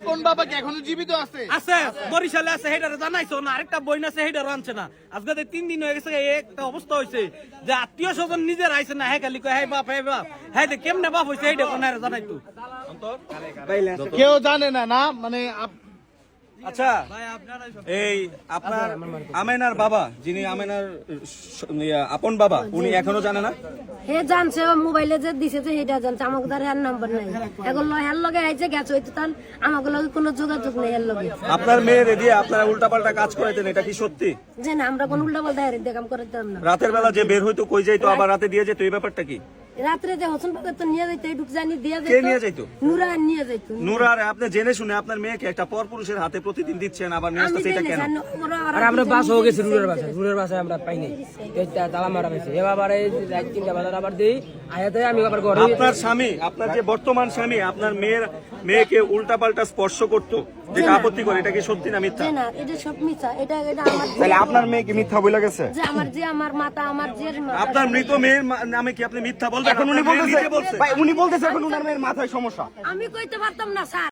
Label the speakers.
Speaker 1: আপন বাবা কি এখনো জীবিত আছে?
Speaker 2: আছে, বরিশালে আছে, হেডারে জানাইছো না? আরেকটা বইন আছে, হেডার আনছে না। আজকে 3 দিন হয়ে গেছে, একটা অবস্থা হয়েছে যে আত্মীয় স্বজন নিজের আইছে না, হ্যাঁ খালি কয় হ্যাঁ বাপ, হ্যাঁ বাপ, হ্যাঁ কেমনে বাপ হয়েছে এইটা কোন জানাইতো
Speaker 1: কেউ জানে না না মানে
Speaker 3: আচ্ছা, এই আপনার আমেনার বাবা, যিনি আমেনার আপন বাবা, উনি এখনো জানে না?
Speaker 4: হে জানছে, মোবাইলে যে দিছে যে হেটা জানছে, আমাকে তার হ্যার নাম্বার নাই। এখন হ্যার লগে আইছে গেছে, হয়তো তার আমাকে লগে কোনো যোগাযোগ নেই এর লগে।
Speaker 3: আপনার মেয়ের দিয়ে আপনারা উল্টাপাল্টা কাজ করাইতেন, এটা কি সত্যি?
Speaker 4: যে না, আমরা কোন উল্টা পাল্টা হের দেখাম করতাম না।
Speaker 3: রাতের বেলা যে বের হইতো, কই যাইতো, আবার রাতে দিয়ে যেত, এই ব্যাপারটা কি?
Speaker 4: রাত্রে যে হোসেন পাকে তো নিয়ে যাইতো, ঢুক জানি দিয়ে
Speaker 3: কে
Speaker 4: যাইতো,
Speaker 3: নিয়ে যাইতো?
Speaker 4: নুরা নিয়ে যাইতো।
Speaker 3: নুরার আপনি জেনে শুনে আপনার মেয়েকে একটা পরপুরুষের হাতে প্রতিদিন দিচ্ছেন, আবার নিয়ে আসতেছে, এটা কেন?
Speaker 5: আর আমরা বাস হয়ে গেছি রুলের বাসায় আমরা পাইনি, তালা মারা হয়েছে। এবার এই রাত 3টা বাজার আবার দিই আয়াতে আমি আবার ঘরে।
Speaker 3: আপনার স্বামী, আপনার যে বর্তমান স্বামী, আপনার মেয়েকে উল্টাপাল্টা স্পর্শ করতো, যেটা আপত্তি করে, এটা কি সত্যি না মিথ্যা?
Speaker 4: না, এটা সব মিথ্যা। এটা আমার
Speaker 6: তাহলে আপনার মেয়ে কি মিথ্যা বলে গেছে?
Speaker 4: যে আমার মাতা, আমার যে
Speaker 3: আপনার মৃত মেয়ের নামে কি আপনি মিথ্যা বলবেন?
Speaker 6: এখন উনি
Speaker 3: আপনার মেয়ে
Speaker 6: বলতেছে
Speaker 3: নিজে বলছে।
Speaker 6: ভাই, উনি বলতেছে এখন উনার মেয়ের মাথায় সমস্যা।
Speaker 4: আমি কইতে পারতাম না স্যার।